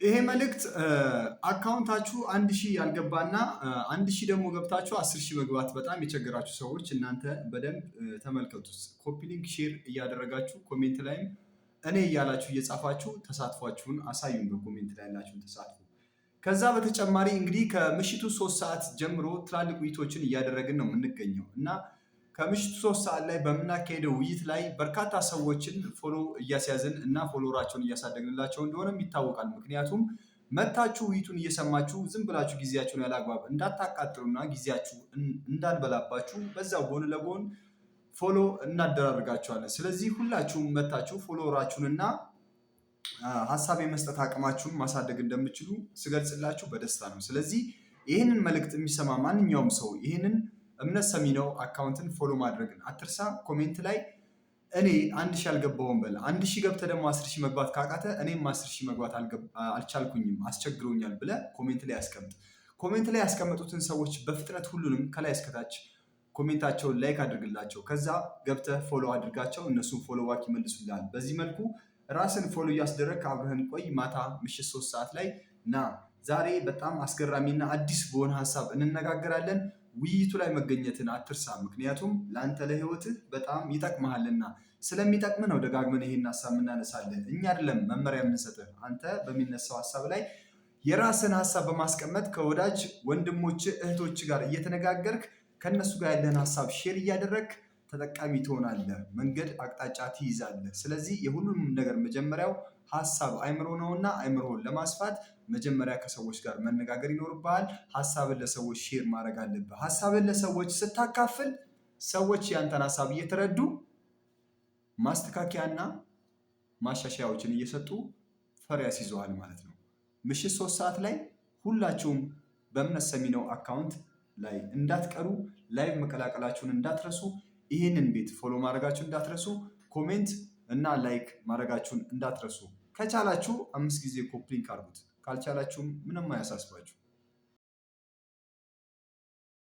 ይሄ መልእክት አካውንታችሁ 1000 ያልገባና 1000 ደግሞ ገብታችሁ 10000 መግባት በጣም የቸገራችሁ ሰዎች እናንተ በደንብ ተመልከቱት። ኮፒ ሊንክ ሼር እያደረጋችሁ ኮሜንት ላይም እኔ እያላችሁ እየጻፋችሁ ተሳትፏችሁን አሳዩን። በኮሜንት ላይ ያላችሁን ተሳትፎ። ከዛ በተጨማሪ እንግዲህ ከምሽቱ 3 ሰዓት ጀምሮ ትላልቅ ውይይቶችን እያደረግን ነው የምንገኘው እና ከምሽቱ 3 ሰዓት ላይ በምናካሄደው ውይይት ላይ በርካታ ሰዎችን ፎሎ እያስያዝን እና ፎሎወራቸውን እያሳደግንላቸው እንደሆነም ይታወቃል። ምክንያቱም መታችሁ ውይይቱን እየሰማችሁ ዝም ብላችሁ ጊዜያችሁን ያላግባብ እንዳታቃጥሉና ጊዜያችሁ እንዳንበላባችሁ በዛው ጎን ለጎን ፎሎ እናደራርጋችኋለን። ስለዚህ ሁላችሁም መታችሁ ፎሎወራችሁንና ሀሳብ የመስጠት አቅማችሁን ማሳደግ እንደምችሉ ስገልጽላችሁ በደስታ ነው። ስለዚህ ይህንን መልእክት የሚሰማ ማንኛውም ሰው ይህንን እምነት ሰሚ ነው አካውንትን ፎሎ ማድረግን አትርሳ። ኮሜንት ላይ እኔ 1000 አልገባውም በል። 1000 ገብተህ ደግሞ 10000 መግባት ካቃተ እኔም 10000 መግባት አልቻልኩኝም አስቸግሮኛል ብለህ ኮሜንት ላይ ያስቀምጥ። ኮሜንት ላይ ያስቀመጡትን ሰዎች በፍጥነት ሁሉንም ከላይ እስከታች ኮሜንታቸውን ላይክ አድርግላቸው። ከዛ ገብተህ ፎሎ አድርጋቸው፣ እነሱን ፎሎ ባክ ይመልሱልሃል። በዚህ መልኩ ራስን ፎሎ እያስደረግ አብረህን ቆይ። ማታ ምሽት 3 ሰዓት ላይ ና። ዛሬ በጣም አስገራሚና አዲስ በሆነ ሀሳብ እንነጋገራለን። ውይይቱ ላይ መገኘትን አትርሳ። ምክንያቱም ለአንተ ለህይወትህ በጣም ይጠቅመሃልና ስለሚጠቅም ነው ደጋግመን ይሄን ሀሳብ የምናነሳለን። እኛ አይደለም መመሪያ የምንሰጥህ። አንተ በሚነሳው ሀሳብ ላይ የራስን ሀሳብ በማስቀመጥ ከወዳጅ ወንድሞች እህቶች ጋር እየተነጋገርክ ከነሱ ጋር ያለህን ሀሳብ ሼር እያደረግክ ተጠቃሚ ትሆናለህ። መንገድ አቅጣጫ ትይዛለህ። ስለዚህ የሁሉንም ነገር መጀመሪያው ሀሳብ አይምሮ ነውና አይምሮን ለማስፋት መጀመሪያ ከሰዎች ጋር መነጋገር ይኖርብሃል። ሀሳብን ለሰዎች ሼር ማድረግ አለብህ። ሀሳብን ለሰዎች ስታካፍል ሰዎች ያንተን ሀሳብ እየተረዱ ማስተካከያና ማሻሻያዎችን እየሰጡ ፈር ያስይዘዋል ማለት ነው። ምሽት 3 ሰዓት ላይ ሁላችሁም በእምነት ሰሚ ነው አካውንት ላይ እንዳትቀሩ። ላይቭ መቀላቀላችሁን እንዳትረሱ። ይህንን ቤት ፎሎ ማድረጋችሁን እንዳትረሱ። ኮሜንት እና ላይክ ማድረጋችሁን እንዳትረሱ። ከቻላችሁ 5 ጊዜ ኮፕሊንክ አድርጉት። ካልቻላችሁም ምንም አያሳስባችሁ።